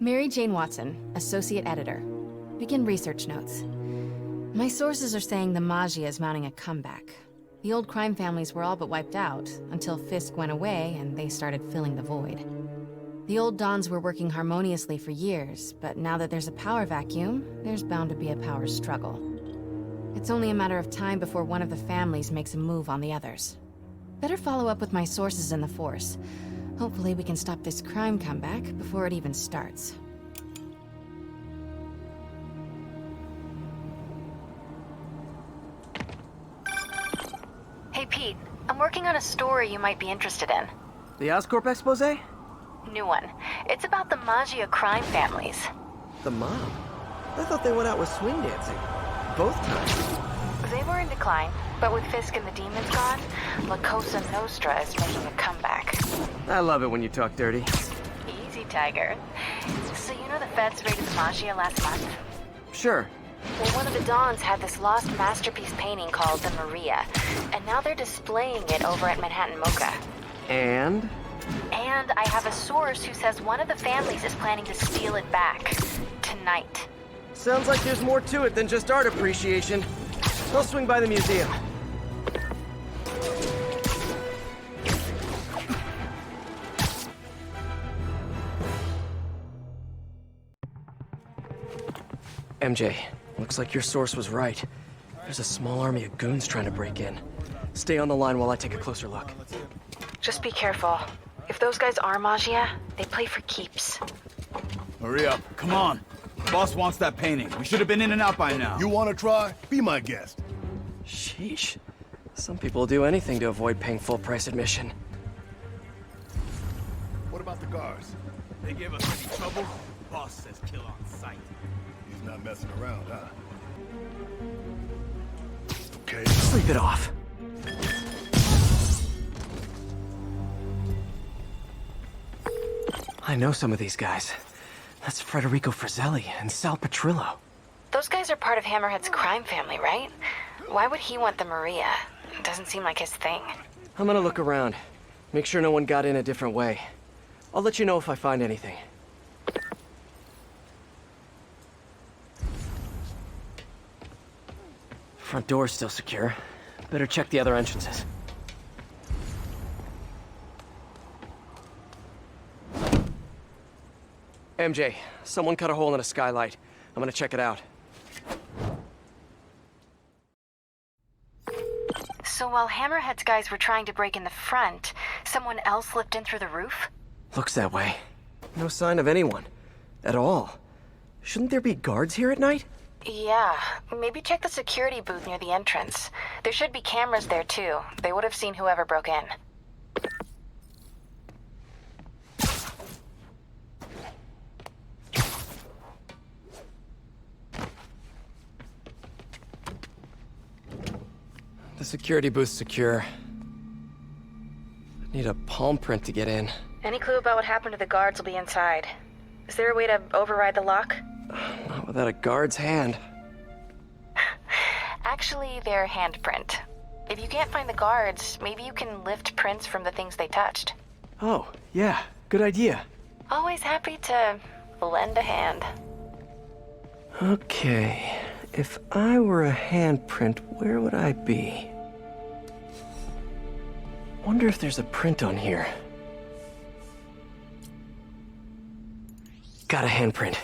Mary Jane Watson, Associate Editor. Begin research notes. My sources are saying the Maggia is mounting a comeback. The old crime families were all but wiped out, until Fisk went away and they started filling the void. The old Dons were working harmoniously for years, but now that there's a power vacuum, there's bound to be a power struggle. It's only a matter of time before one of the families makes a move on the others. Better follow up with my sources in the Force. Hopefully we can stop this crime comeback before it even starts. Hey Pete, I'm working on a story you might be interested in. The Oscorp expose? New one. It's about the Maggia crime families. The mob? I thought they went out with swing dancing. Both times. They were in decline, but with Fisk and the demons gone, La Cosa Nostra is making a comeback. I love it when you talk dirty. Easy, Tiger. So you know the feds raided the Maggia last month? Sure. Well, one of the Dons had this lost masterpiece painting called the Maria, and now they're displaying it over at Manhattan Mocha. And? And I have a source who says one of the families is planning to steal it back. Tonight. Sounds like there's more to it than just art appreciation. I'll swing by the museum. MJ, looks like your source was right. There's a small army of goons trying to break in. Stay on the line while I take a closer look. Just be careful. If those guys are Maggia, they play for keeps. Hurry up, come on. Boss wants that painting. We should have been in and out by now. You want to try? Be my guest. Sheesh. Some people will do anything to avoid paying full price admission. What about the guards? They gave us any trouble? Boss says kill on sight. He's not messing around, huh? Okay. Sleep it off. I know some of these guys. That's Federico Fratelli and Sal Petrillo. Those guys are part of Hammerhead's crime family, right? Why would he want the Maria? It doesn't seem like his thing. I'm gonna look around. Make sure no one got in a different way. I'll let you know if I find anything. Front door's still secure. Better check the other entrances. MJ, someone cut a hole in a skylight. I'm gonna check it out. So while Hammerhead's guys were trying to break in the front, someone else slipped in through the roof? Looks that way. No sign of anyone. At all. Shouldn't there be guards here at night? Yeah, maybe check the security booth near the entrance. There should be cameras there too. They would have seen whoever broke in. The security booth's secure. Need a palm print to get in. Any clue about what happened to the guards will be inside. Is there a way to override the lock? Not without a guard's hand. Actually, their handprint. If you can't find the guards, maybe you can lift prints from the things they touched. Oh, yeah. Good idea. Always happy to lend a hand. Okay. If I were a handprint, where would I be? Wonder if there's a print on here. Got a handprint.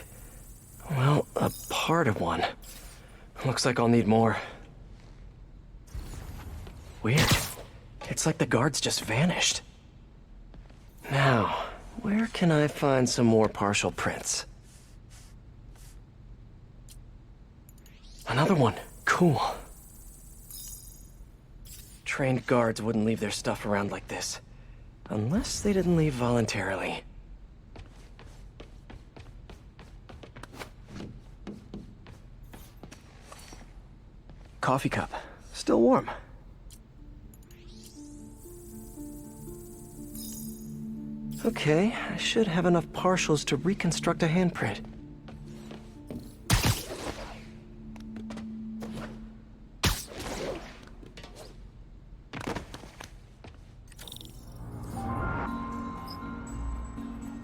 Well, a part of one. Looks like I'll need more. Weird. It's like the guards just vanished. Now, where can I find some more partial prints? Another one. Cool. Trained guards wouldn't leave their stuff around like this. Unless they didn't leave voluntarily. Coffee cup. Still warm. Okay, I should have enough partials to reconstruct a handprint.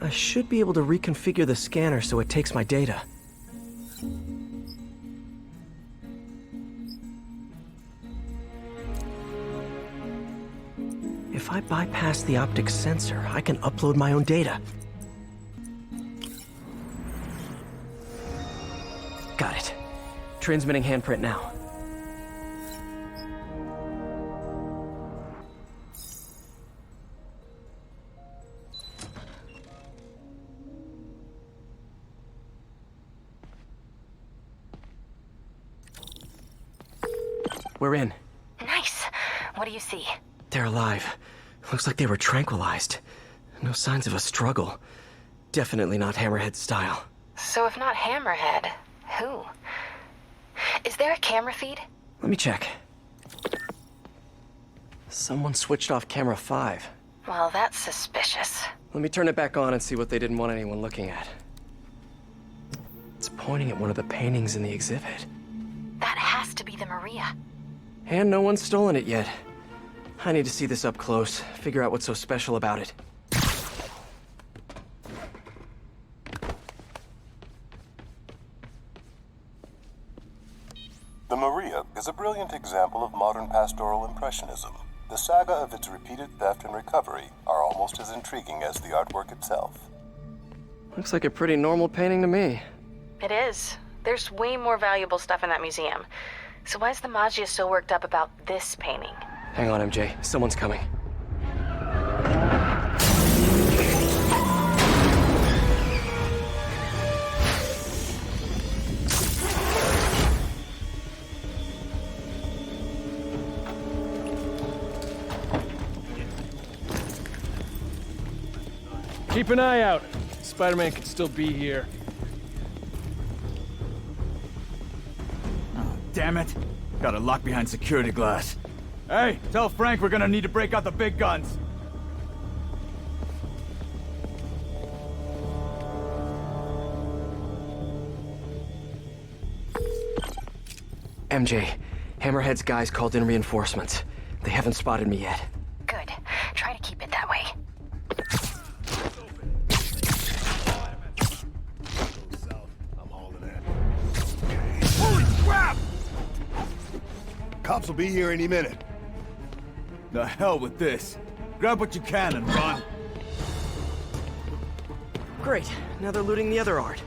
I should be able to reconfigure the scanner so it takes my data. If I bypass the optic sensor, I can upload my own data. Got it. Transmitting handprint now. We're in. Nice. What do you see? They're alive. Looks like they were tranquilized. No signs of a struggle. Definitely not Hammerhead style. So if not Hammerhead, who? Is there a camera feed? Let me check. Someone switched off camera 5. Well, that's suspicious. Let me turn it back on and see what they didn't want anyone looking at. It's pointing at one of the paintings in the exhibit. That has to be the Maria. And no one's stolen it yet. I need to see this up close, figure out what's so special about it. The Maria is a brilliant example of modern pastoral impressionism. The saga of its repeated theft and recovery are almost as intriguing as the artwork itself. Looks like a pretty normal painting to me. It is. There's way more valuable stuff in that museum. So why is the Maggia so worked up about this painting? Hang on, MJ. Someone's coming. Keep an eye out. Spider-Man could still be here. Oh, damn it. Got it locked behind security glass. Hey, tell Frank we're gonna need to break out the big guns. MJ, Hammerhead's guys called in reinforcements. They haven't spotted me yet. Good. Try to keep it that way. I'm hauling that. Holy crap! Cops will be here any minute. The hell with this. Grab what you can and run. Great. Now they're looting the other art.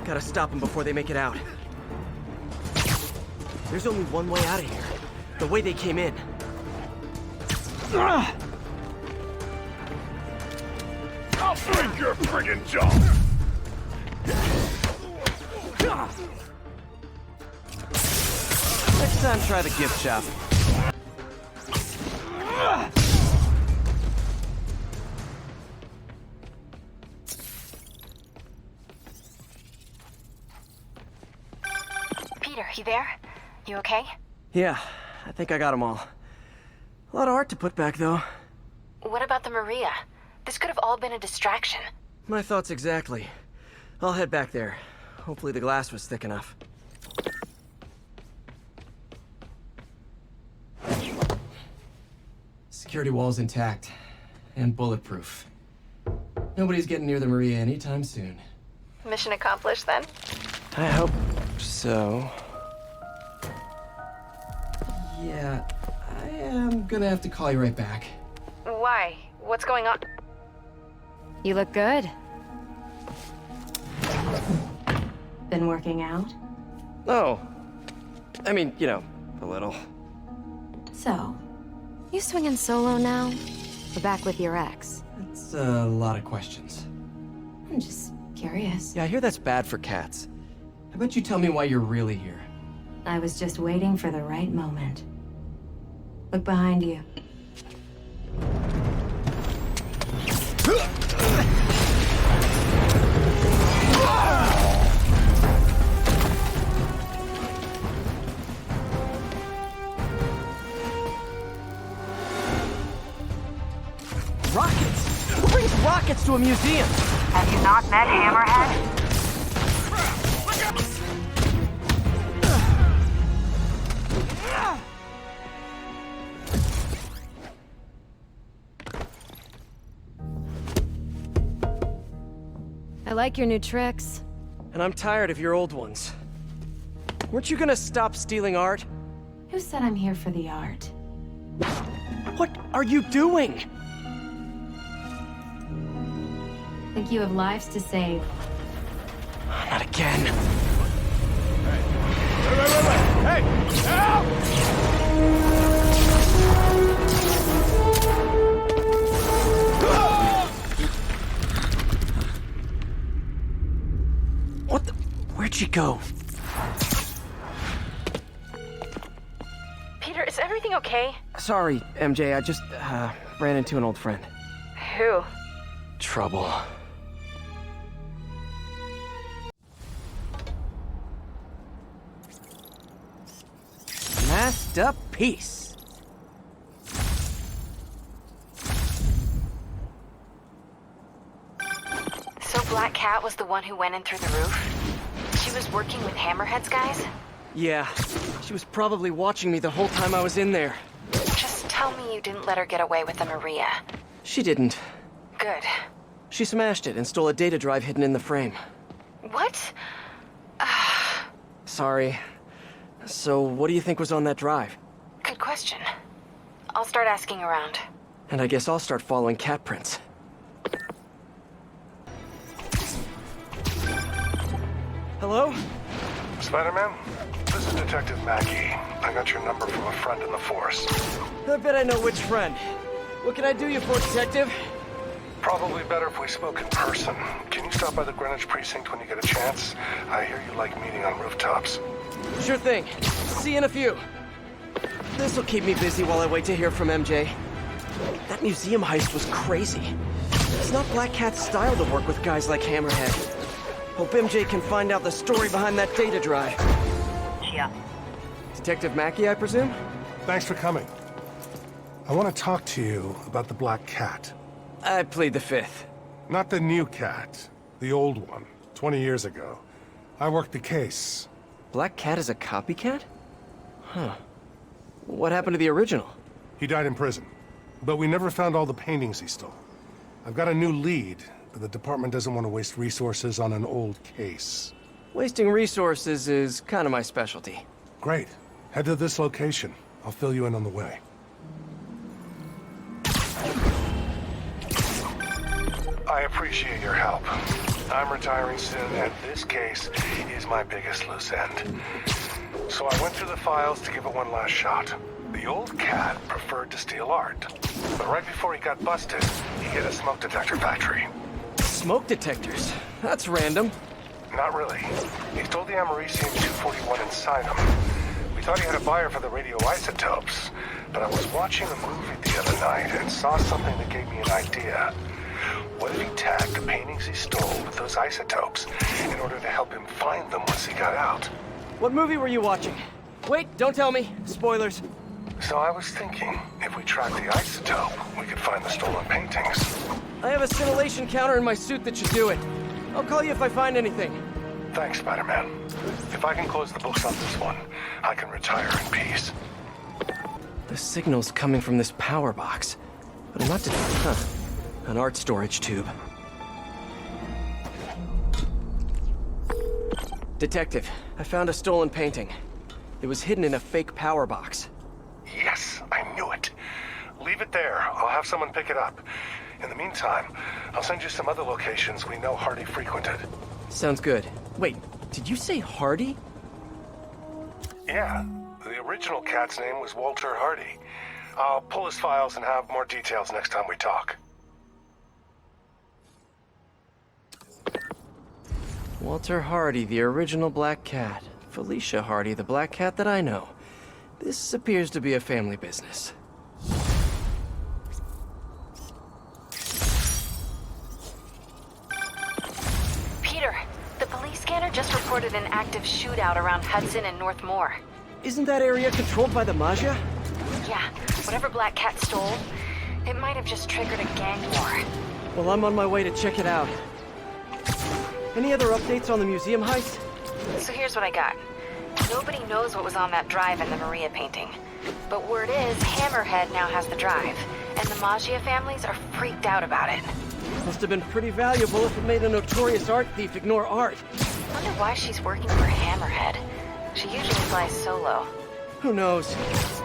Gotta stop them before they make it out. There's only one way out of here. The way they came in. I'll break your friggin' jaw! Next time, try the gift shop. Peter, you there? You okay? Yeah, I think I got them all. A lot of art to put back, though. What about the Maria? This could have all been a distraction. My thoughts exactly. I'll head back there. Hopefully the glass was thick enough. Security wall's intact. And bulletproof. Nobody's getting near the Maria anytime soon. Mission accomplished, then? I hope so. Yeah, I am gonna have to call you right back. Why? What's going on? You look good. Been working out? Oh. I mean, you know, a little. So, you swinging solo now? Or back with your ex? That's a lot of questions. I'm just curious. Yeah, I hear that's bad for cats. How about you tell me why you're really here? I was just waiting for the right moment. Look behind you. Rockets? Who brings rockets to a museum? Have you not met Hammerhead? like your new tricks. And I'm tired of your old ones. Weren't you gonna stop stealing art? Who said I'm here for the art? What are you doing? Think you have lives to save. Not again. Hey! Help! What the? Where'd she go? Peter, is everything okay? Sorry, MJ, I just, ran into an old friend. Who? Trouble. Masterpiece. So Black Cat was the one who went in through the roof? She was working with Hammerhead's guys? Yeah, she was probably watching me the whole time I was in there. Just tell me you didn't let her get away with the Maria. She didn't. Good. She smashed it and stole a data drive hidden in the frame. What? Sorry. So, what do you think was on that drive? Good question. I'll start asking around. And I guess I'll start following cat prints. Hello? Spider-Man, this is Detective Mackey. I got your number from a friend in the force. I bet I know which friend. What can I do you for, Detective? Probably better if we spoke in person. Can you stop by the Greenwich precinct when you get a chance? I hear you like meeting on rooftops. Sure thing. See you in a few. This'll keep me busy while I wait to hear from MJ. That museum heist was crazy. It's not Black Cat's style to work with guys like Hammerhead. Hope MJ can find out the story behind that data drive. Yeah. Detective Mackey, I presume? Thanks for coming. I want to talk to you about the Black Cat. I plead the fifth. Not the new cat, the old one, 20 years ago. I worked the case. Black Cat is a copycat? Huh. What happened to the original? He died in prison, but we never found all the paintings he stole. I've got a new lead, but the department doesn't want to waste resources on an old case. Wasting resources is kind of my specialty. Great. Head to this location. I'll fill you in on the way. I appreciate your help. I'm retiring soon, and this case is my biggest loose end. So I went through the files to give it one last shot. The old cat preferred to steal art, but right before he got busted, he hit a smoke detector factory. Smoke detectors? That's random. Not really. He stole the Americium-241 inside him. We thought he had a buyer for the radioisotopes, but I was watching a movie the other night and saw something that gave me an idea. What if he tagged the paintings he stole with those isotopes in order to help him find them once he got out? What movie were you watching? Wait, don't tell me. Spoilers. So I was thinking, if we track the isotope, we could find the stolen paintings. I have a scintillation counter in my suit that should do it. I'll call you if I find anything. Thanks, Spider-Man. If I can close the books on this one, I can retire in peace. The signal's coming from this power box. But I'm not an art storage tube. Detective, I found a stolen painting. It was hidden in a fake power box. Yes, I knew it. Leave it there. I'll have someone pick it up. In the meantime, I'll send you some other locations we know Hardy frequented. Sounds good. Wait, did you say Hardy? Yeah, the original cat's name was Walter Hardy. I'll pull his files and have more details next time we talk. Walter Hardy, the original Black Cat. Felicia Hardy, the Black Cat that I know. This appears to be a family business. Peter, the police scanner just reported an active shootout around Hudson and North Moore. Isn't that area controlled by the Mafia? Yeah, whatever Black Cat stole, it might have just triggered a gang war. Well, I'm on my way to check it out. Any other updates on the museum heist? So here's what I got. Nobody knows what was on that drive in the Maria painting. But word is, Hammerhead now has the drive, and the Maggia families are freaked out about it. Must have been pretty valuable if it made a notorious art thief ignore art. Wonder why she's working for Hammerhead. She usually flies solo. Who knows?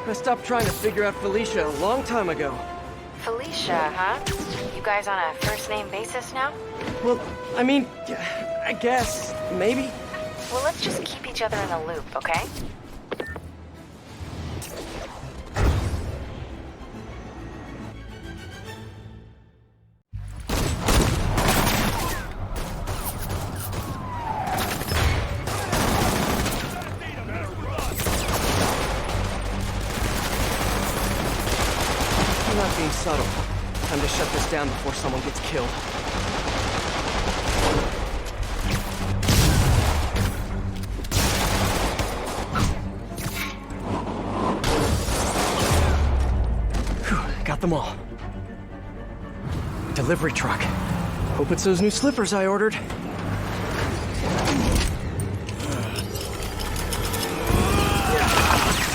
I stopped trying to figure out Felicia a long time ago. Felicia, huh? You guys on a first-name basis now? Well, I mean, I guess, maybe. Well, let's just keep each other in the loop, okay? I'm not being subtle. Time to shut this down before someone gets killed. Whew, got them all. Delivery truck. Hope it's those new slippers I ordered.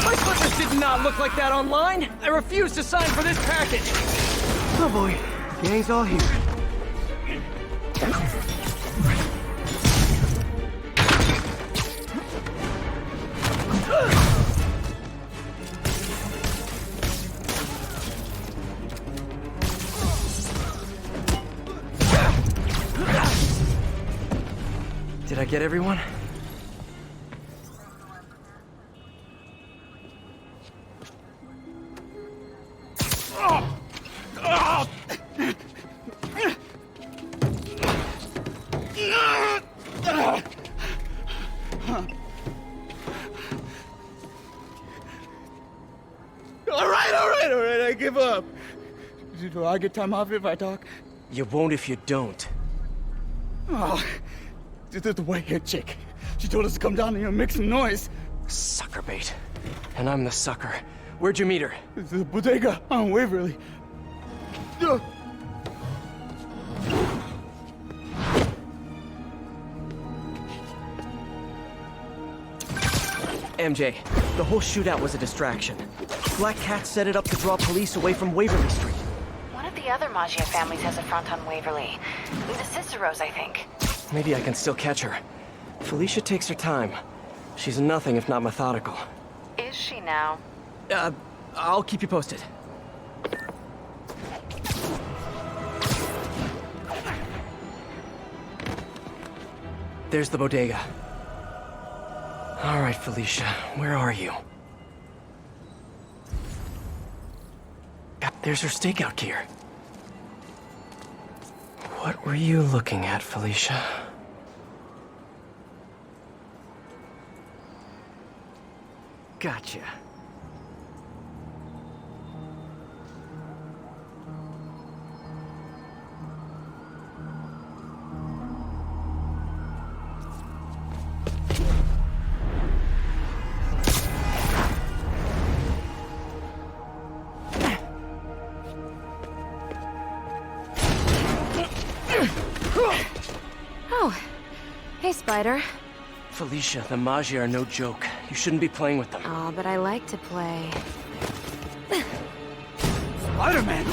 My slippers did not look like that online. I refuse to sign for this package. Oh boy, the gang's all here. Did I get everyone? All right, I give up. Do I get time off if I talk? You won't if you don't. Oh, the white-haired chick. She told us to come down here and make some noise. Sucker bait. And I'm the sucker. Where'd you meet her? The bodega on Waverly. MJ, the whole shootout was a distraction. Black Cat set it up to draw police away from Waverly Street. One of the other Maggia families has a front on Waverly. The Ciceros, I think. Maybe I can still catch her. Felicia takes her time. She's nothing if not methodical. Is she now? I'll keep you posted. There's the bodega. All right, Felicia, where are you? There's her stakeout gear. What were you looking at, Felicia? Gotcha. Oh, hey, Spider. Felicia, the Maggia are no joke. You shouldn't be playing with them. Oh, but I like to play. Spider-Man!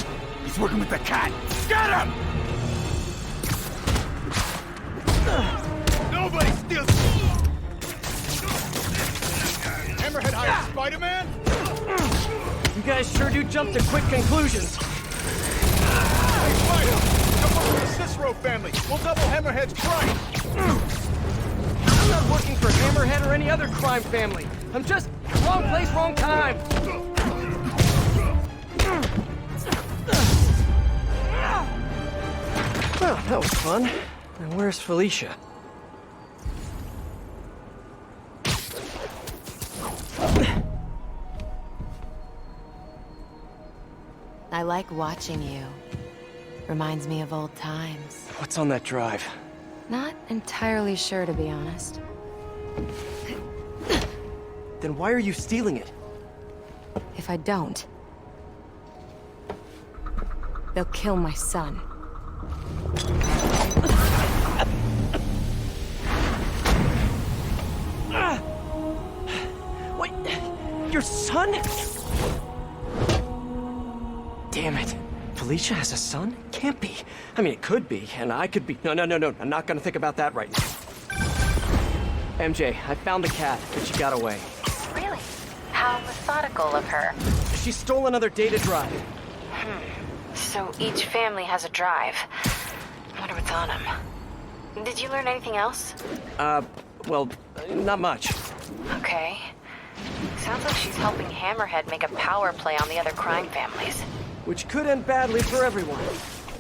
He's working with the cat! Get him! Nobody steals... Hammerhead hired Spider-Man? You guys sure do jump to quick conclusions. Hey, Spider! Come work with the Cicero family. We'll double Hammerhead's price. I'm not working for Hammerhead or any other crime family. I'm just wrong place, wrong time. Well, that was fun. And where's Felicia? I like watching you. Reminds me of old times. What's on that drive? Not entirely sure, to be honest. Then why are you stealing it? If I don't, they'll kill my son. Wait, your son? Damn it. Felicia has a son? Can't be. I mean, it could be, and I could be. No. I'm not gonna think about that right now. MJ, I found the cat, but she got away. Really? How methodical of her. She stole another data drive. So each family has a drive. I wonder what's on them. Did you learn anything else? Well, not much. Okay. Sounds like she's helping Hammerhead make a power play on the other crime families. Which could end badly for everyone.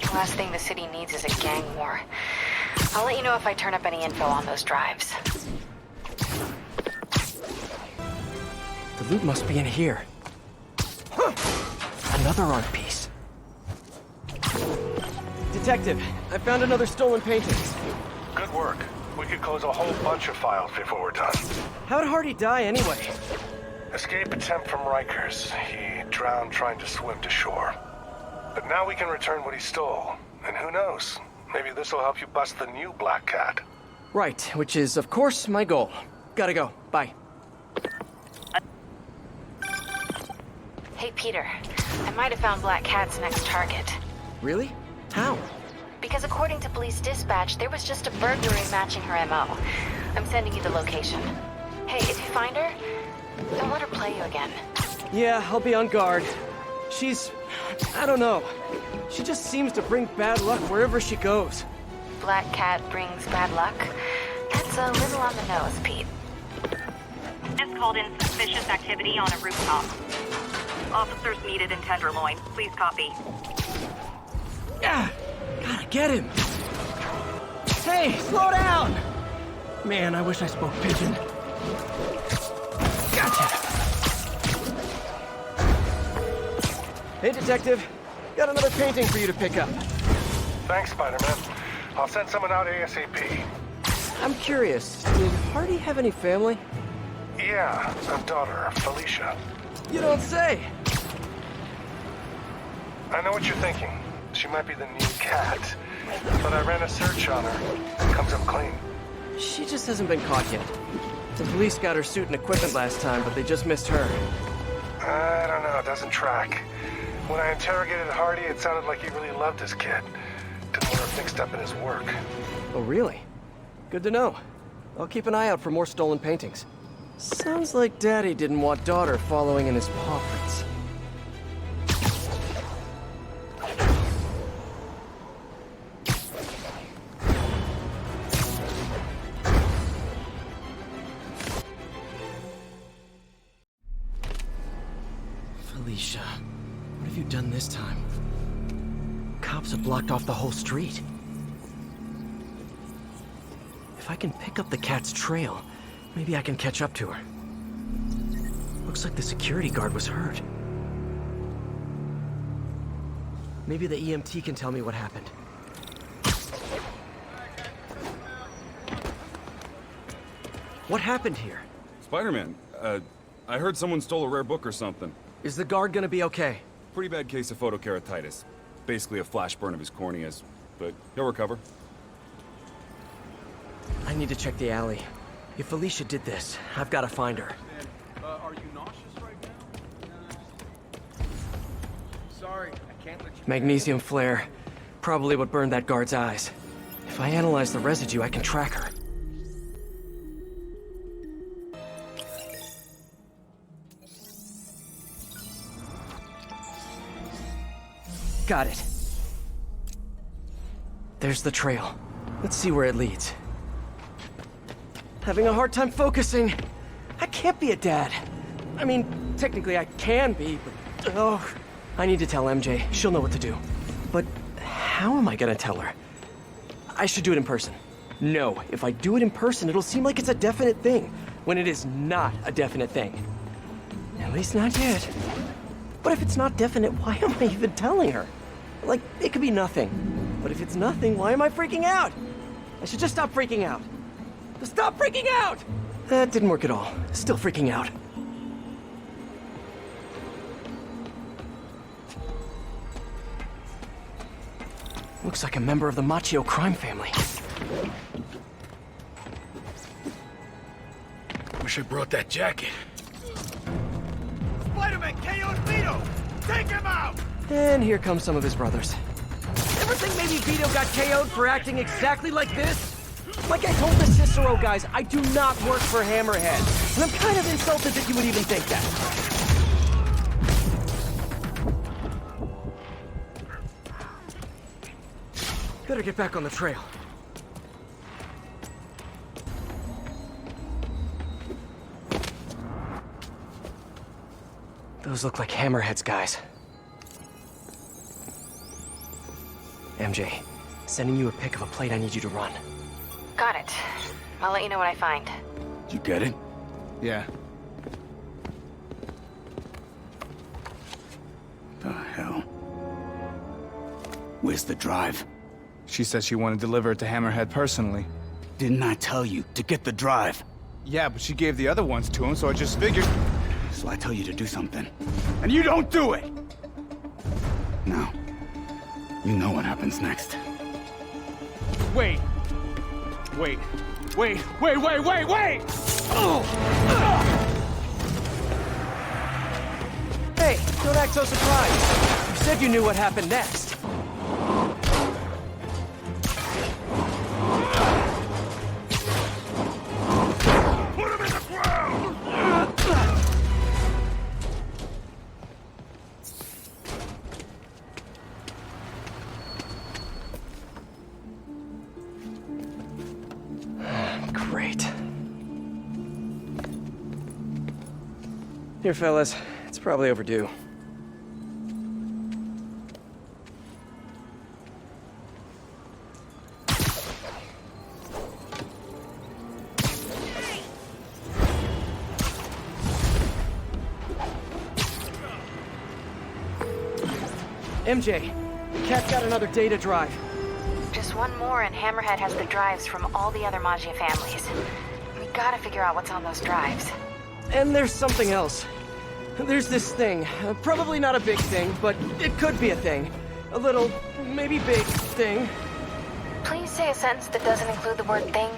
The last thing the city needs is a gang war. I'll let you know if I turn up any info on those drives. The loot must be in here. Another art piece. Detective, I found another stolen painting. Good work. We could close a whole bunch of files before we're done. How'd Hardy die anyway? Escape attempt from Rikers. He drowned trying to swim to shore. But now we can return what he stole. And who knows? Maybe this will help you bust the new Black Cat. Right, which is, of course, my goal. Gotta go. Bye. Hey, Peter. I might have found Black Cat's next target. Really? How? Because according to police dispatch, there was just a burglary matching her MO. I'm sending you the location. Hey, if you find her, don't let her play you again. Yeah, I'll be on guard. She's... I don't know. She just seems to bring bad luck wherever she goes. Black Cat brings bad luck? That's a little on the nose, Pete. Has called in suspicious activity on a rooftop. Officers needed in Tenderloin. Please copy. Yeah, gotta get him. Hey, slow down! Man, I wish I spoke pigeon. Gotcha. Hey, Detective. Got another painting for you to pick up. Thanks, Spider-Man. I'll send someone out ASAP. I'm curious, did Hardy have any family? Yeah, a daughter, Felicia. You don't say. I know what you're thinking. She might be the new cat. But I ran a search on her. It comes up clean. She just hasn't been caught yet. The police got her suit and equipment last time, but they just missed her. I don't know, it doesn't track. When I interrogated Hardy, it sounded like he really loved his kid. Didn't want her mixed up in his work. Oh, really? Good to know. I'll keep an eye out for more stolen paintings. Sounds like Daddy didn't want daughter following in his paw prints. Felicia, what have you done this time? Cops have blocked off the whole street. If I can pick up the cat's trail, maybe I can catch up to her. Looks like the security guard was hurt. Maybe the EMT can tell me what happened. What happened here? Spider-Man, I heard someone stole a rare book or something. Is the guard gonna be okay? Pretty bad case of photokeratitis. Basically a flash burn of his corneas, but he'll recover. I need to check the alley. If Felicia did this, I've got to find her. Are you nauseous right now? Sorry, I can't let you... Magnesium flare. Probably what burned that guard's eyes. If I analyze the residue, I can track her. Got it. There's the trail. Let's see where it leads. Having a hard time focusing. I can't be a dad. I mean, technically I can be, but... Oh, I need to tell MJ. She'll know what to do. But how am I gonna tell her? I should do it in person. No, if I do it in person, it'll seem like it's a definite thing, when it is not a definite thing. At least not yet. But if it's not definite, why am I even telling her? Like, it could be nothing. But if it's nothing, why am I freaking out? I should just stop freaking out. Stop freaking out! That didn't work at all. Still freaking out. Looks like a member of the Machio crime family. Wish I brought that jacket. Spider-Man KO'd Vito! Take him out! And here come some of his brothers. Ever think maybe Vito got KO'd for acting exactly like this? Like I told the Cicero guys, I do not work for Hammerhead. And I'm kind of insulted that you would even think that. Better get back on the trail. Those look like Hammerhead's guys. MJ, sending you a pic of a plate I need you to run. Got it. I'll let you know what I find. You get it? Yeah. The hell? Where's the drive? She said she wanted to deliver it to Hammerhead personally. Didn't I tell you to get the drive? Yeah, but she gave the other ones to him, so I just figured... So I tell you to do something, and you don't do it! Now, you know what happens next. Wait! Wait! Wait! Wait! Wait! Wait! Wait! Hey, don't act so surprised. You said you knew what happened next. Put him in the ground! Great. Here, fellas. It's probably overdue. MJ, Cat's got another data drive. Just one more and Hammerhead has the drives from all the other Maggia families. We gotta figure out what's on those drives. And there's something else. There's this thing. Probably not a big thing, but it could be a thing. A little, maybe big thing. Please say a sentence that doesn't include the word thing.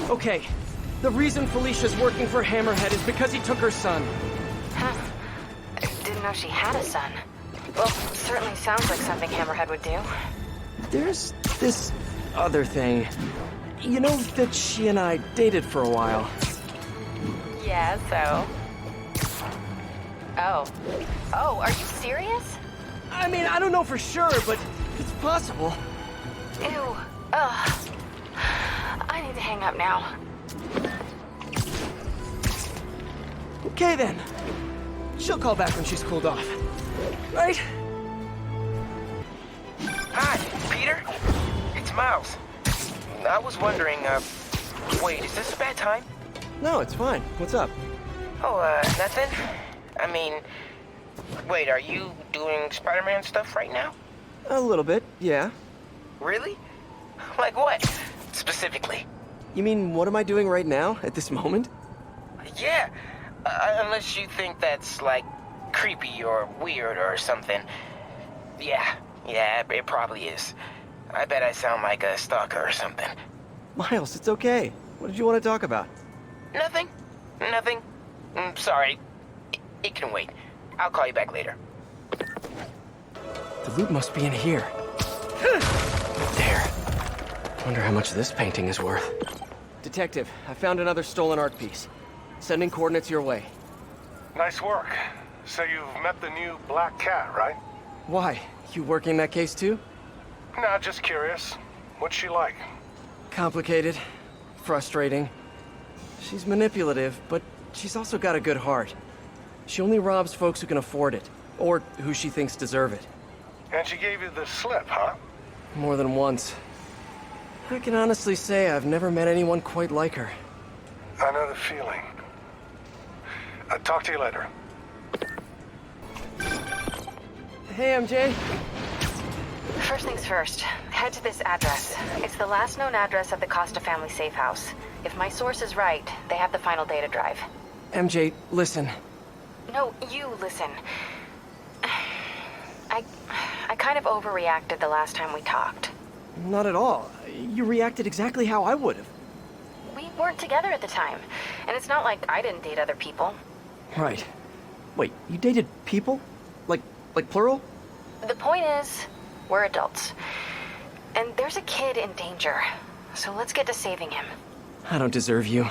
Okay. The reason Felicia's working for Hammerhead is because he took her son. Huh. I didn't know she had a son. Well, certainly sounds like something Hammerhead would do. There's this other thing. You know that she and I dated for a while. Yeah, so? Oh. Oh, are you serious? I mean, I don't know for sure, but it's possible. Ew. Ugh. I need to hang up now. Okay then. She'll call back when she's cooled off. Right? Hi, Peter. It's Miles. I was wondering, wait, is this a bad time? No, it's fine. What's up? Oh, nothing? I mean, wait, are you doing Spider-Man stuff right now? A little bit, yeah. Really? Like what, specifically? You mean, what am I doing right now, at this moment? Yeah, unless you think that's, like, creepy or weird or something. Yeah, it probably is. I bet I sound like a stalker or something. Miles, it's okay. What did you want to talk about? Nothing. Sorry. It can wait. I'll call you back later. The loot must be in here. There. Wonder how much this painting is worth. Detective, I found another stolen art piece. Sending coordinates your way. Nice work. So you've met the new Black Cat, right? Why? You working that case too? Nah, just curious. What's she like? Complicated. Frustrating. She's manipulative, but she's also got a good heart. She only robs folks who can afford it, or who she thinks deserve it. And she gave you the slip, huh? More than once. I can honestly say I've never met anyone quite like her. I know the feeling. I'll talk to you later. Hey, MJ. First things first, head to this address. It's the last known address of the Costa family safe house. If my source is right, they have the final data drive. MJ, listen. No, you listen. I kind of overreacted the last time we talked. Not at all. You reacted exactly how I would have. We weren't together at the time, and it's not like I didn't date other people. Right. Wait, you dated people? Like plural? The point is, we're adults. And there's a kid in danger. So let's get to saving him. I don't deserve you.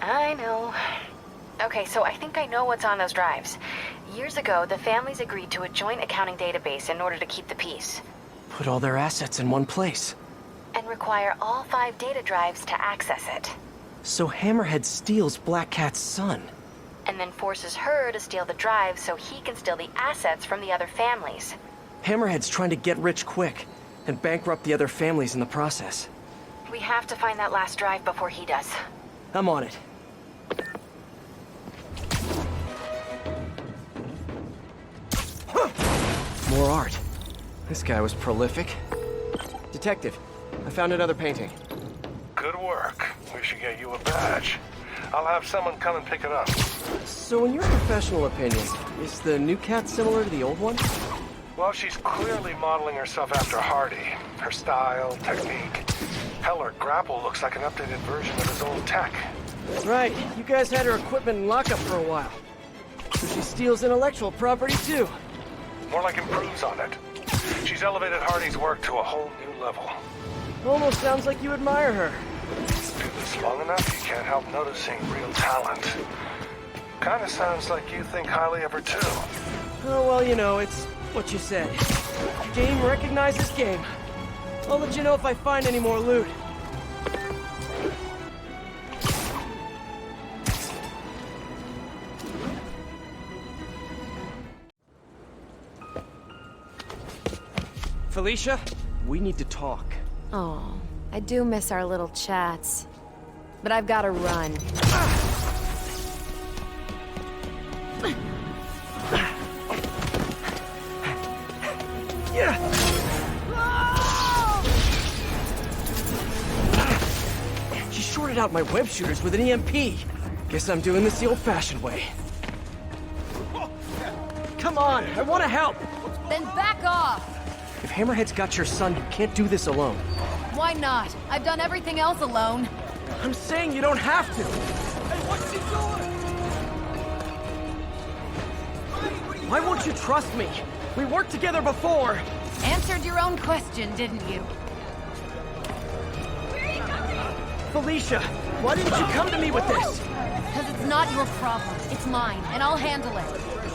I know. Okay, so I think I know what's on those drives. Years ago, the families agreed to a joint accounting database in order to keep the peace. Put all their assets in one place. And require all 5 data drives to access it. So Hammerhead steals Black Cat's son. And then forces her to steal the drives so he can steal the assets from the other families. Hammerhead's trying to get rich quick, and bankrupt the other families in the process. We have to find that last drive before he does. I'm on it. More art. This guy was prolific. Detective, I found another painting. Good work. We should get you a badge. I'll have someone come and pick it up. So in your professional opinion, is the new cat similar to the old one? Well, she's clearly modeling herself after Hardy. Her style, technique. Hell, her grapple looks like an updated version of his old tech. That's right. You guys had her equipment in lockup for a while. So she steals intellectual property too. More like improves on it. She's elevated Hardy's work to a whole new level. Almost sounds like you admire her. Do this long enough, you can't help noticing real talent. Kinda sounds like you think highly of her too. Oh, well, you know, it's what you said. Game recognizes game. I'll let you know if I find any more loot. Felicia, we need to talk. Oh, I do miss our little chats. But I've got to run. Yeah. She shorted out my web shooters with an EMP. Guess I'm doing this the old-fashioned way. Come on, I want to help. Then back off! If Hammerhead's got your son, you can't do this alone. Why not? I've done everything else alone. I'm saying you don't have to. Hey, what's he doing? Why won't you trust me? We worked together before. Answered your own question, didn't you? Felicia, why didn't you come to me with this? Because it's not your problem. It's mine, and I'll handle it.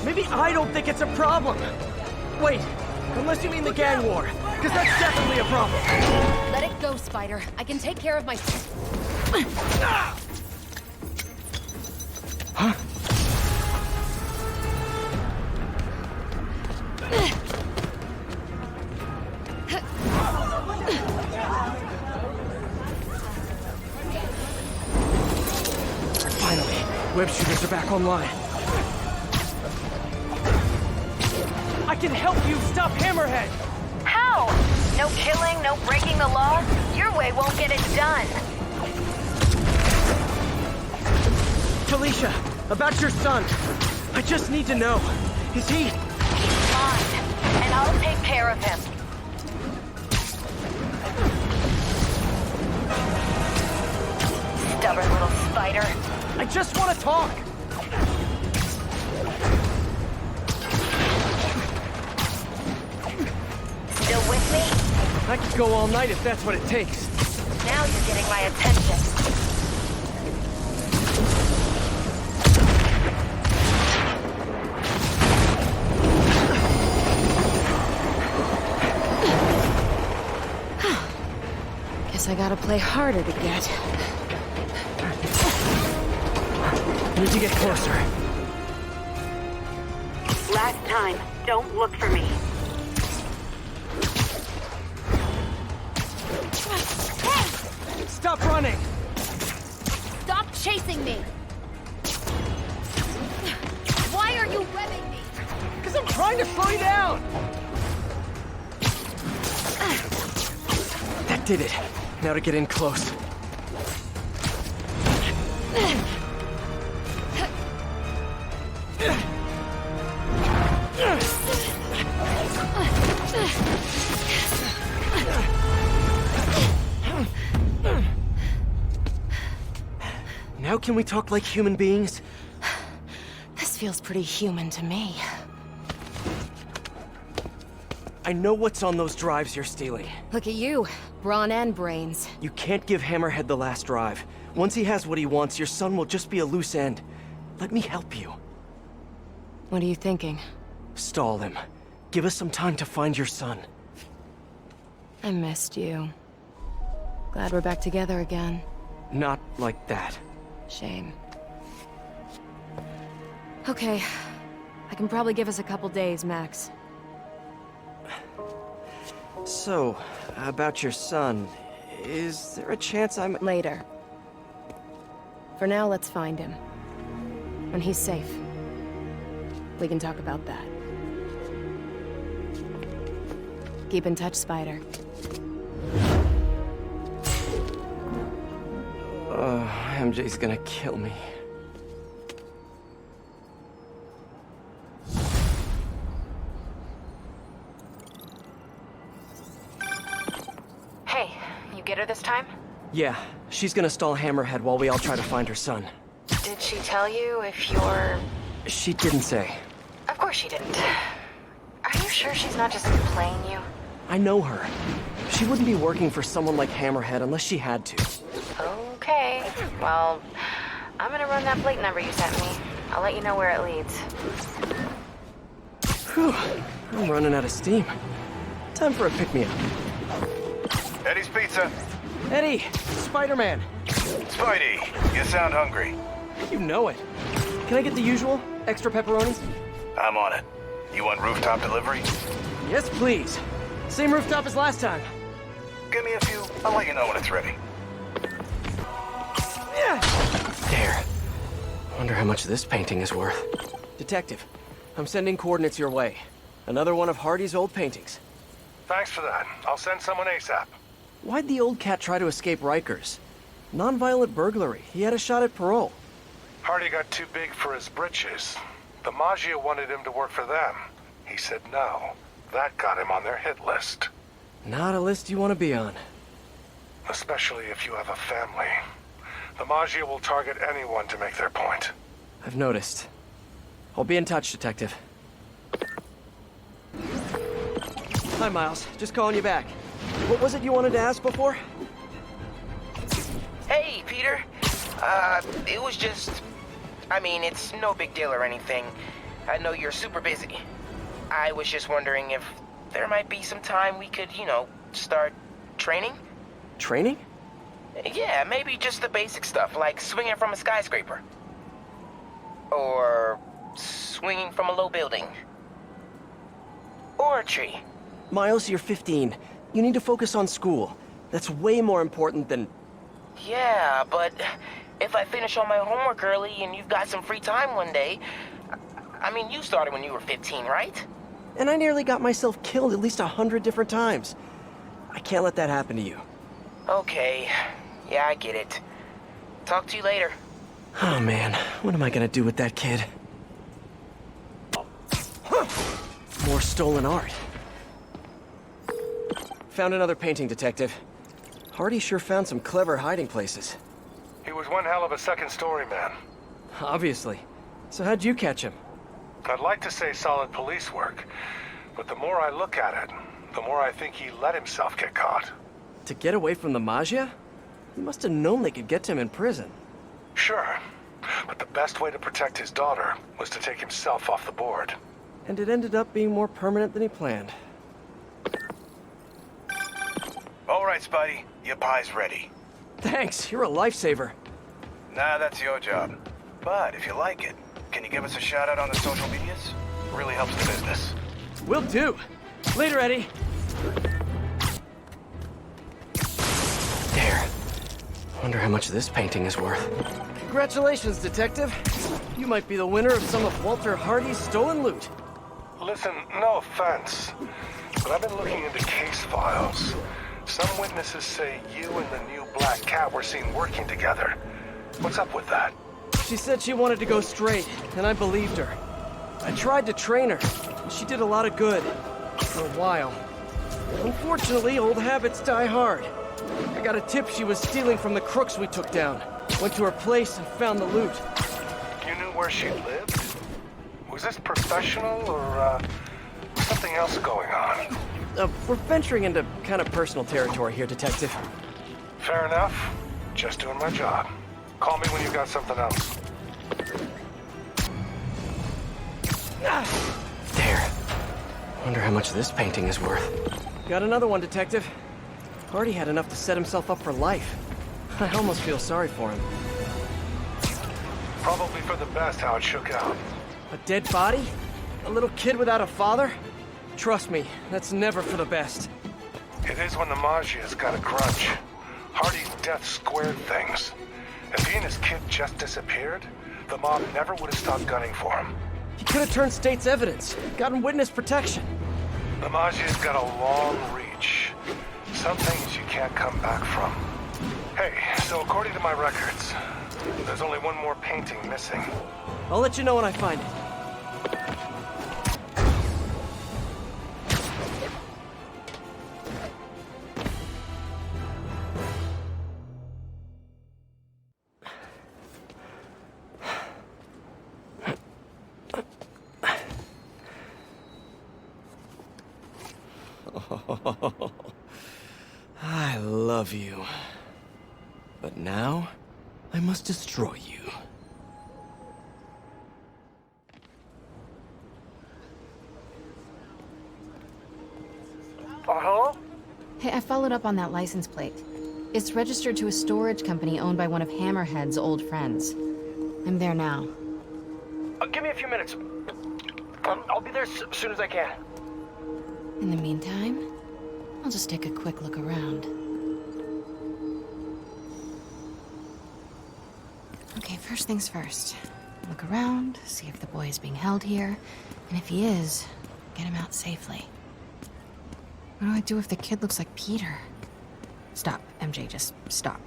Maybe I don't think it's a problem. Wait, unless you mean the gang war, because that's definitely a problem. Let it go, Spider. I can take care of myself. Huh? Finally, web shooters are back online. I can help you stop Hammerhead! How? No killing, no breaking the law? Your way won't get it done. Felicia, about your son. I just need to know. Is he... Fine. And I'll take care of him. Stubborn little spider. I just want to talk! Still with me? I could go all night if that's what it takes. Now you're getting my attention. Guess I gotta play harder to get. Need to get closer. Last time, don't look for me. Hey! Stop running! Stop chasing me! Why are you webbing me? Because I'm trying to slow you down! That did it. Now to get in close. Now can we talk like human beings? This feels pretty human to me. I know what's on those drives you're stealing. Look at you, brawn and brains. You can't give Hammerhead the last drive. Once he has what he wants, your son will just be a loose end. Let me help you. What are you thinking? Stall him. Give us some time to find your son. I missed you. Glad we're back together again. Not like that. Shame. Okay. I can probably give us a couple days, max. So, about your son, is there a chance I'm... Later. For now, let's find him. When he's safe, we can talk about that. Keep in touch, Spider. MJ's gonna kill me. Hey, you get her this time? Yeah, she's gonna stall Hammerhead while we all try to find her son. Did she tell you if you're... She didn't say. Of course she didn't. Are you sure she's not just playing you? I know her. She wouldn't be working for someone like Hammerhead unless she had to. Okay. Well, I'm gonna run that plate number you sent me. I'll let you know where it leads. Whew. I'm running out of steam. Time for a pick-me-up. Eddie's Pizza. Eddie! Spider-Man! Spidey, you sound hungry. You know it. Can I get the usual? Extra pepperonis? I'm on it. You want rooftop delivery? Yes, please. Same rooftop as last time. Give me a few. I'll let you know when it's ready. Yeah. There. Wonder how much this painting is worth. Detective, I'm sending coordinates your way. Another one of Hardy's old paintings. Thanks for that. I'll send someone ASAP. Why'd the old cat try to escape Rikers? Non-violent burglary. He had a shot at parole. Hardy got too big for his britches. The Maggia wanted him to work for them. He said no. That got him on their hit list. Not a list you want to be on. Especially if you have a family. The Maggia will target anyone to make their point. I've noticed. I'll be in touch, Detective. Hi, Miles. Just calling you back. What was it you wanted to ask before? Hey, Peter. It was just... I mean, it's no big deal or anything. I know you're super busy. I was just wondering if there might be some time we could, you know, start training? Training? Yeah, maybe just the basic stuff, like swinging from a skyscraper. Or swinging from a low building. Or a tree. Miles, you're 15. You need to focus on school. That's way more important than... Yeah, but if I finish all my homework early and you've got some free time one day... I mean, you started when you were 15, right? And I nearly got myself killed at least 100 different times. I can't let that happen to you. Okay. Yeah, I get it. Talk to you later. Oh, man. What am I gonna do with that kid? More stolen art. Found another painting, Detective. Hardy sure found some clever hiding places. He was one hell of a second-story man. Obviously. So how'd you catch him? I'd like to say solid police work, but the more I look at it, the more I think he let himself get caught. To get away from the Maggia? He must have known they could get to him in prison. Sure, but the best way to protect his daughter was to take himself off the board. And it ended up being more permanent than he planned. All right, Spidey, your pie's ready. Thanks, you're a lifesaver. Nah, that's your job. But if you like it, can you give us a shout out on the social medias? Really helps the business. Will do. Later, Eddie. There. Wonder how much this painting is worth. Congratulations, Detective. You might be the winner of some of Walter Hardy's stolen loot. Listen, no offense, but I've been looking into case files. Some witnesses say you and the new Black Cat were seen working together. What's up with that? She said she wanted to go straight, and I believed her. I tried to train her, and she did a lot of good. For a while. Unfortunately, old habits die hard. I got a tip she was stealing from the crooks we took down. Went to her place and found the loot. You knew where she lived? Was this professional or something else going on? we're venturing into kind of personal territory here, Detective. Fair enough. Just doing my job. Call me when you got something else. There. Wonder how much this painting is worth. Got another one, Detective. Hardy had enough to set himself up for life. I almost feel sorry for him. Probably for the best how it shook out. A dead body? A little kid without a father? Trust me, that's never for the best. It is when the Maggia's got a grudge. Hardy's death squared things. If he and his kid just disappeared, the mob never would have stopped gunning for him. He could have turned state's evidence, gotten witness protection. The Maggia's got a long reach. Some things you can't come back from. Hey, so according to my records, there's only one more painting missing. I'll let you know when I find it. I love you. But now, I must destroy you. Hello? Hey, I followed up on that license plate. It's registered to a storage company owned by one of Hammerhead's old friends. I'm there now. Give me a few minutes. I'll be there as soon as I can. In the meantime, I'll just take a quick look around. Okay, first things first. Look around, see if the boy is being held here, and if he is, get him out safely. What do I do if the kid looks like Peter? Stop, MJ, just stop.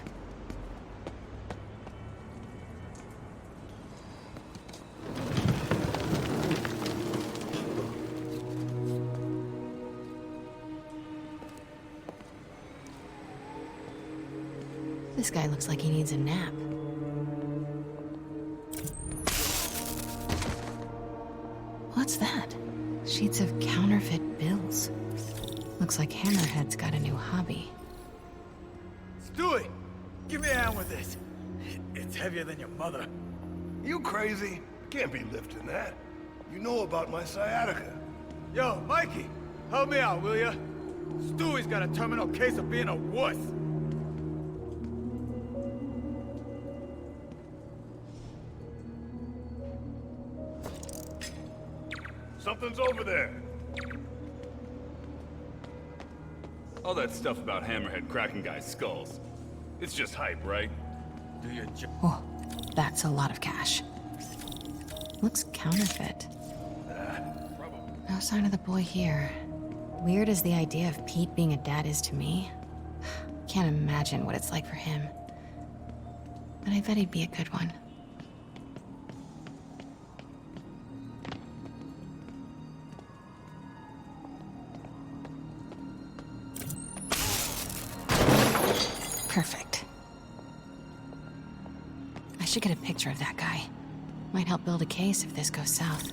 This guy looks like he needs a nap. What's that? Sheets of counterfeit bills. Looks like Hammerhead's got a new hobby. Stewie, give me a hand with this. It's heavier than your mother. You crazy? Can't be lifting that. You know about my sciatica. Yo, Mikey, help me out, will ya? Stewie's got a terminal case of being a wuss. Something's over there. All that stuff about Hammerhead cracking guys' skulls. It's just hype, right? Do your job. Oh, that's a lot of cash. Looks counterfeit. No sign of the boy here. Weird as the idea of Pete being a dad is to me. Can't imagine what it's like for him. But I bet he'd be a good one. Perfect. I should get a picture of that guy. Might help build a case if this goes south.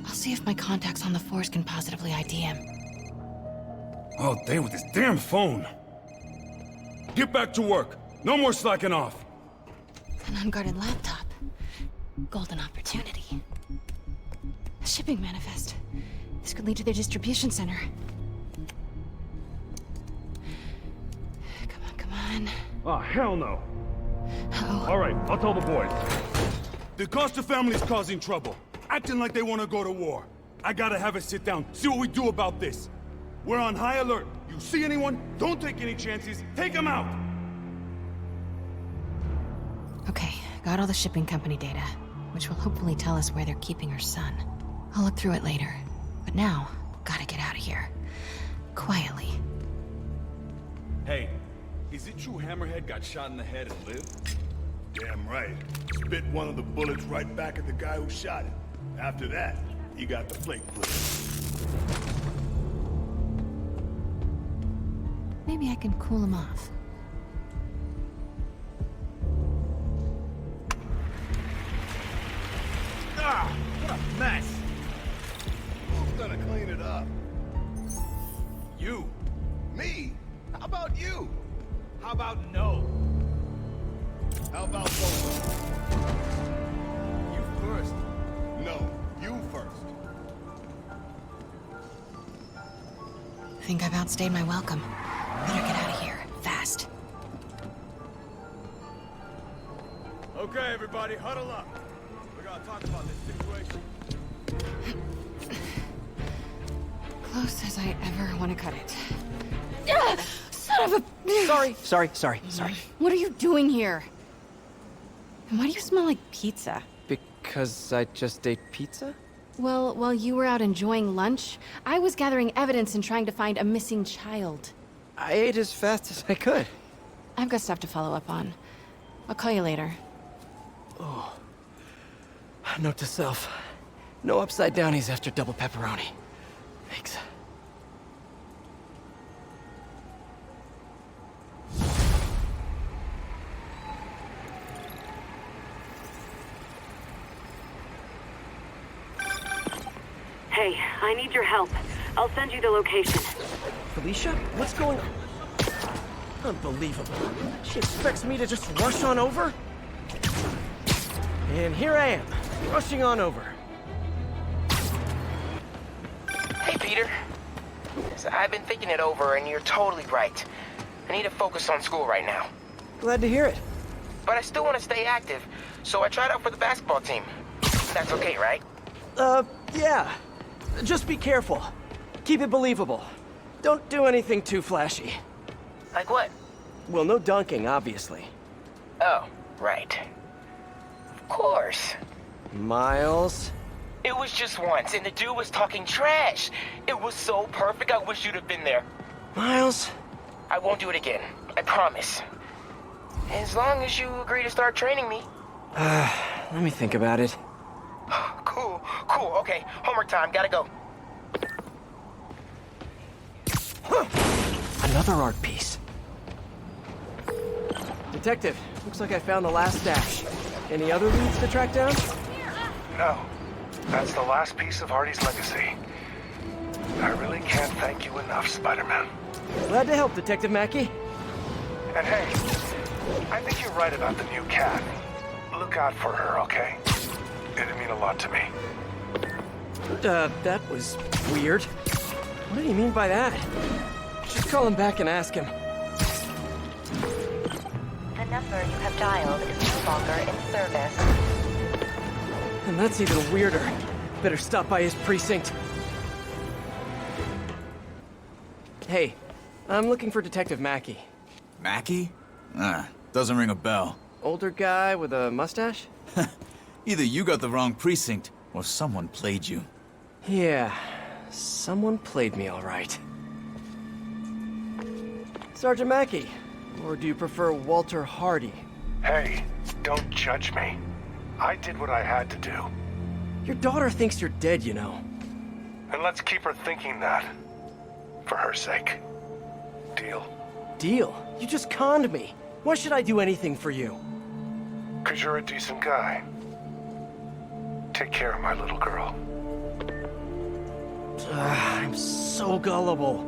I'll see if my contacts on the force can positively ID him. Oh, damn, with this damn phone. Get back to work. No more slacking off. An unguarded laptop. Golden opportunity. A shipping manifest. This could lead to their distribution center. Come on. Oh, hell no. Uh-oh. All right, I'll tell the boys. The Costa family's causing trouble, acting like they want to go to war. I gotta have a sit down, see what we do about this. We're on high alert. You see anyone? Don't take any chances. Take them out. Okay, got all the shipping company data, which will hopefully tell us where they're keeping her son. I'll look through it later. But now, gotta get out of here. Quietly. Hey, is it true Hammerhead got shot in the head and lived? Damn right. Spit one of the bullets right back at the guy who shot him. After that, he got the flake put in. Maybe I can cool him off. Ah, what a mess. Who's gonna clean it up? You? Me? How about you? How about no? How about both? You first. No, you first. Think I've outstayed my welcome. Better get out of here, fast. Okay, everybody, huddle up. We gotta talk about this situation. Close as I ever want to cut it. Son of a... Sorry. What are you doing here? And why do you smell like pizza? Because I just ate pizza? Well, while you were out enjoying lunch, I was gathering evidence and trying to find a missing child. I ate as fast as I could. I've got stuff to follow up on. I'll call you later. Oh. Note to self. No upside downies after double pepperoni. Thanks. Hey, I need your help. I'll send you the location. Felicia? What's going on? Unbelievable. She expects me to just rush on over? And here I am, rushing on over. Hey, Peter. So I've been thinking it over, and you're totally right. I need to focus on school right now. Glad to hear it. But I still want to stay active, so I tried out for the basketball team. That's okay, right? Yeah. Just be careful. Keep it believable. Don't do anything too flashy. Like what? Well, no dunking, obviously. Oh, right. Of course. Miles? It was just once, and the dude was talking trash. It was so perfect, I wish you'd have been there. Miles? I won't do it again. I promise. As long as you agree to start training me. Let me think about it. Cool. Okay, homework time. Gotta go. Another art piece. Detective, looks like I found the last stash. Any other leads to track down? No. That's the last piece of Hardy's legacy. I really can't thank you enough, Spider-Man. Glad to help, Detective Mackey. And hey, I think you're right about the new cat. Look out for her, okay? It'd mean a lot to me. That was weird. What do you mean by that? Just call him back and ask him. The number you have dialed is no longer in service. And that's even weirder. Better stop by his precinct. Hey, I'm looking for Detective Mackey. Mackey? Doesn't ring a bell. Older guy with a mustache? Either you got the wrong precinct, or someone played you. Yeah, someone played me all right. Sergeant Mackey, or do you prefer Walter Hardy? Hey, don't judge me. I did what I had to do. Your daughter thinks you're dead, you know. And let's keep her thinking that. For her sake. Deal? Deal? You just conned me. Why should I do anything for you? 'Cause you're a decent guy. Take care of my little girl. I'm so gullible.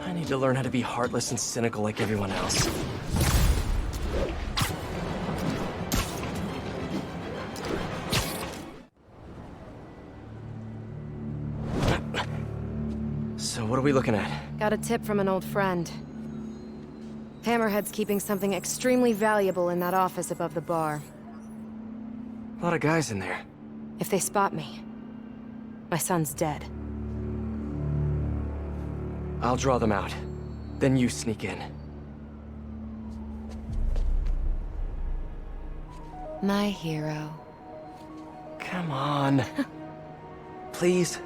I need to learn how to be heartless and cynical like everyone else. So what are we looking at? Got a tip from an old friend. Hammerhead's keeping something extremely valuable in that office above the bar. A lot of guys in there. If they spot me, my son's dead. I'll draw them out. Then you sneak in. My hero. Come on. Please.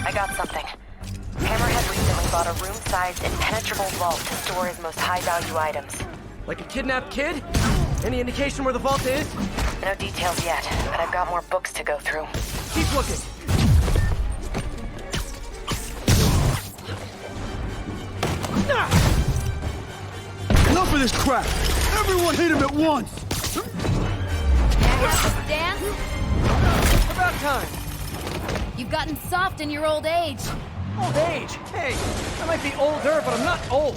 I got something. Hammerhead recently bought a room-sized, impenetrable vault to store his most high-value items. Like a kidnapped kid? Any indication where the vault is? No details yet, but I've got more books to go through. Keep looking. Enough of this crap! Everyone hit him at once! Dance? About time. You've gotten soft in your old age. Old age? Hey, I might be older, but I'm not old.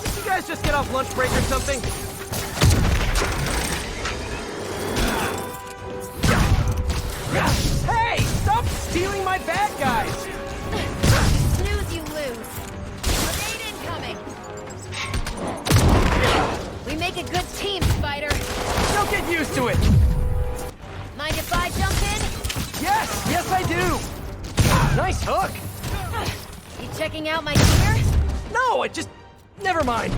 Did you guys just get off lunch break or something? Hey, stop stealing my bad guys! Snooze, you lose. Grenade incoming. We make a good team, Spider. Don't get used to it. Mind if I jump in? Yes, I do. Nice hook. You checking out my gear? No, it just... Never mind.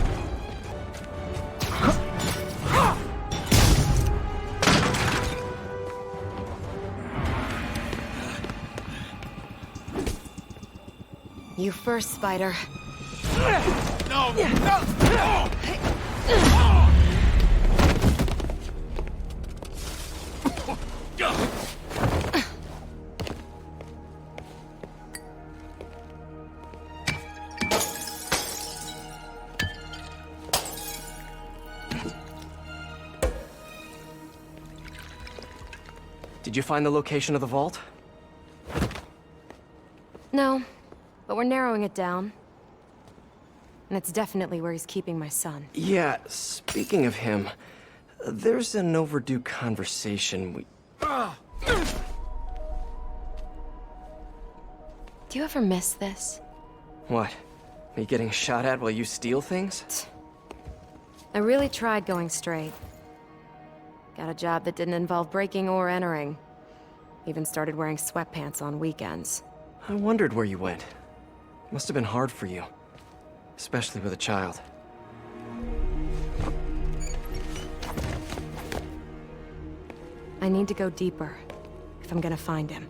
You first, Spider. No! Did you find the location of the vault? No, but we're narrowing it down. And it's definitely where he's keeping my son. Yeah, speaking of him, there's an overdue conversation we... Do you ever miss this? What? Me getting shot at while you steal things? I really tried going straight. Got a job that didn't involve breaking or entering. Even started wearing sweatpants on weekends. I wondered where you went. Must have been hard for you. Especially with a child. I need to go deeper, if I'm gonna find him.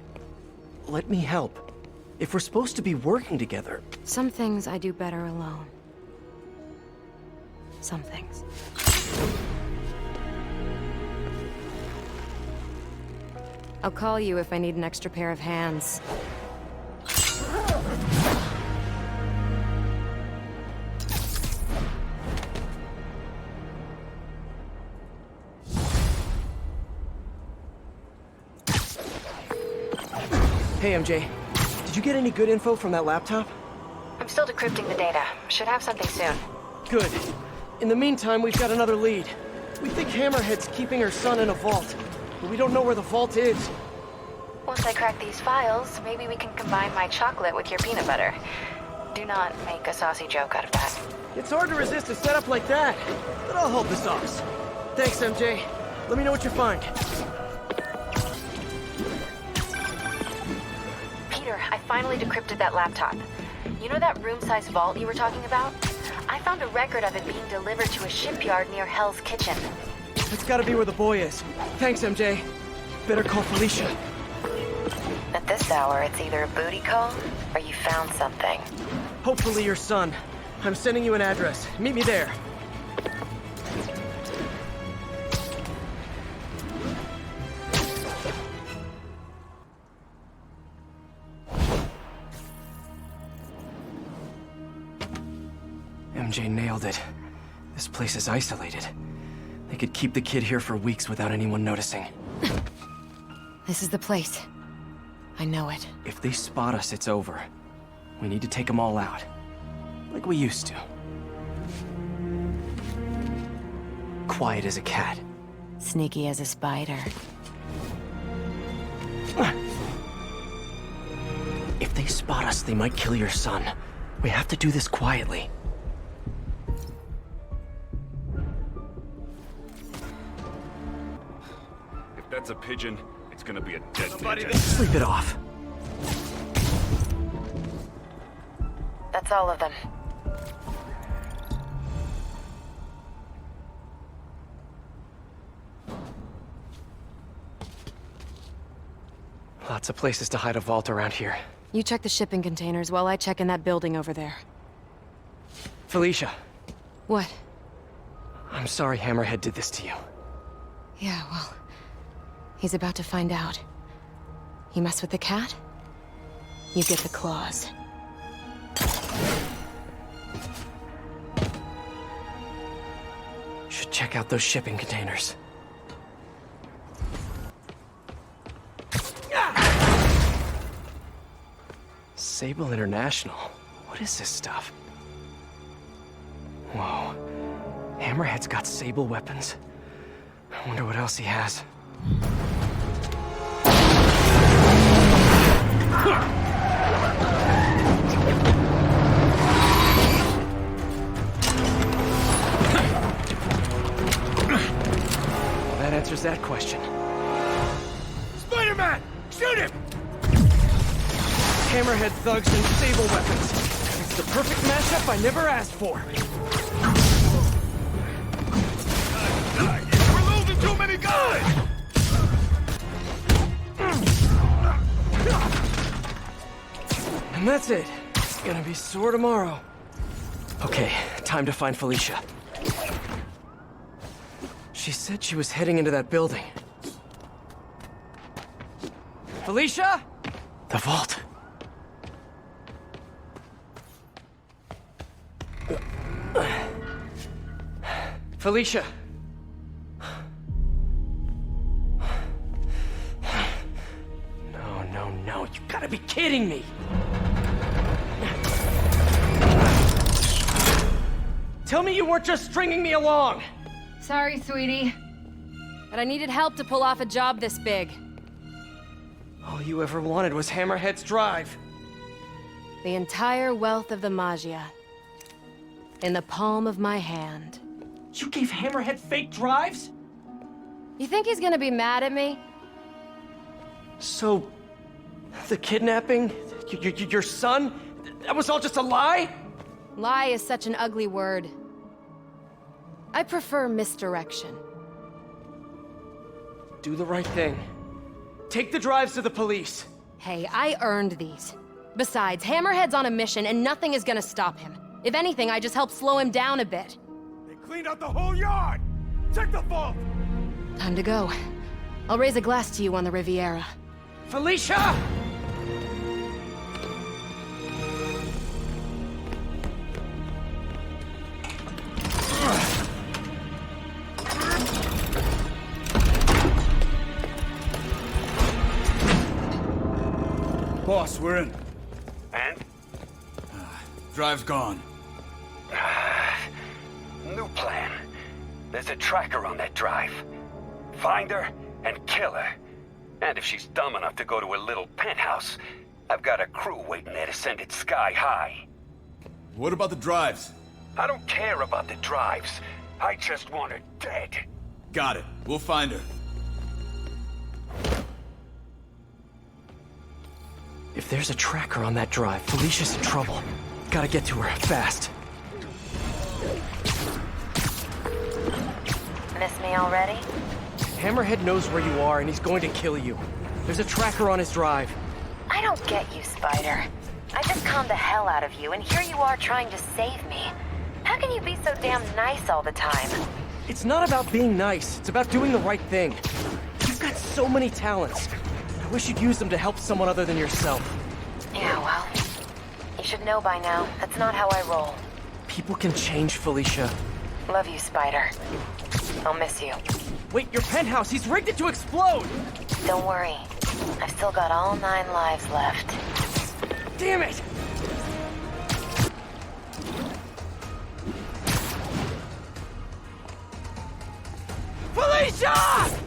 Let me help. If we're supposed to be working together... Some things I do better alone. Some things. I'll call you if I need an extra pair of hands. Hey, MJ. Did you get any good info from that laptop? I'm still decrypting the data. Should have something soon. Good. In the meantime, we've got another lead. We think Hammerhead's keeping her son in a vault, but we don't know where the vault is. Once I crack these files, maybe we can combine my chocolate with your peanut butter. Do not make a saucy joke out of that. It's hard to resist a setup like that, but I'll hold the sauce. Thanks, MJ. Let me know what you find. Peter, I finally decrypted that laptop. You know that room-sized vault you were talking about? I found a record of it being delivered to a shipyard near Hell's Kitchen. That's gotta be where the boy is. Thanks, MJ. Better call Felicia. At this hour, it's either a booty call or you found something. Hopefully your son. I'm sending you an address. Meet me there. MJ nailed it. This place is isolated. They could keep the kid here for weeks without anyone noticing. This is the place. I know it. If they spot us, it's over. We need to take them all out. Like we used to. Quiet as a cat. Sneaky as a spider. If they spot us, they might kill your son. We have to do this quietly. If that's a pigeon, it's gonna be a dead pigeon. Sleep it off. That's all of them. Lots of places to hide a vault around here. You check the shipping containers while I check in that building over there. Felicia. What? I'm sorry Hammerhead did this to you. Yeah, well... he's about to find out. You mess with the cat, you get the claws. Should check out those shipping containers. Sable International. What is this stuff? Whoa. Hammerhead's got Sable weapons. I wonder what else he has. Well, that answers that question. Spider-Man! Shoot him! Hammerhead thugs and Sable weapons. It's the perfect matchup I never asked for. We're losing too many guys! And that's it. It's gonna be sore tomorrow. Okay, time to find Felicia. She said she was heading into that building. Felicia? The vault. Felicia. No, you gotta be kidding me! Tell me you weren't just stringing me along! Sorry, sweetie. But I needed help to pull off a job this big. All you ever wanted was Hammerhead's drive. The entire wealth of the Magia. In the palm of my hand. You gave Hammerhead fake drives? You think he's gonna be mad at me? So, the kidnapping? Your son? That was all just a lie? Lie is such an ugly word. I prefer misdirection. Do the right thing. Take the drives to the police. Hey, I earned these. Besides, Hammerhead's on a mission and nothing is gonna stop him. If anything, I just help slow him down a bit. They cleaned out the whole yard! Check the vault! Time to go. I'll raise a glass to you on the Riviera. Felicia! Boss, we're in. And? Drive's gone. New plan. There's a tracker on that drive. Find her and kill her. And if she's dumb enough to go to her little penthouse, I've got a crew waiting there to send it sky high. What about the drives? I don't care about the drives. I just want her dead. Got it. We'll find her. If there's a tracker on that drive, Felicia's in trouble. Gotta get to her, fast. Miss me already? Hammerhead knows where you are, and he's going to kill you. There's a tracker on his drive. I don't get you, Spider. I just calmed the hell out of you, and here you are trying to save me. How can you be so damn nice all the time? It's not about being nice. It's about doing the right thing. You've got so many talents. I wish you'd use them to help someone other than yourself. Yeah, well, you should know by now. That's not how I roll. People can change, Felicia. Love you, Spider. I'll miss you. Wait, your penthouse! He's rigged it to explode! Don't worry. I've still got all 9 lives left. Damn it! Felicia!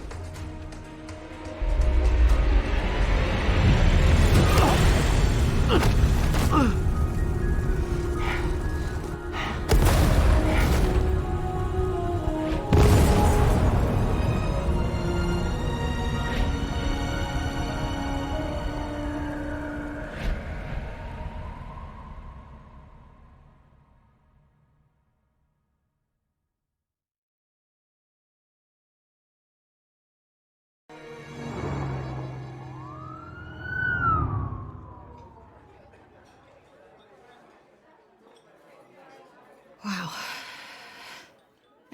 Wow.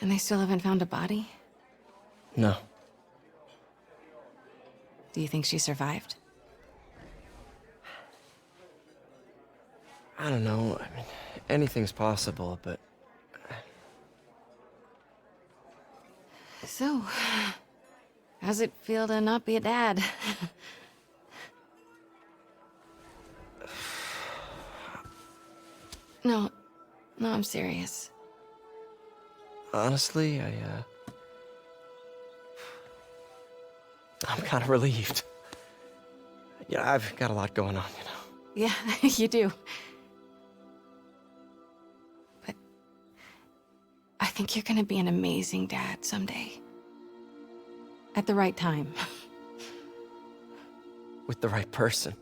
And they still haven't found a body? No. Do you think she survived? I don't know. I mean, anything's possible, but... So, how's it feel to not be a dad? No, I'm serious. Honestly, I'm kind of relieved. Yeah, I've got a lot going on, you know. Yeah, you do. But I think you're gonna be an amazing dad someday. At the right time. With the right person.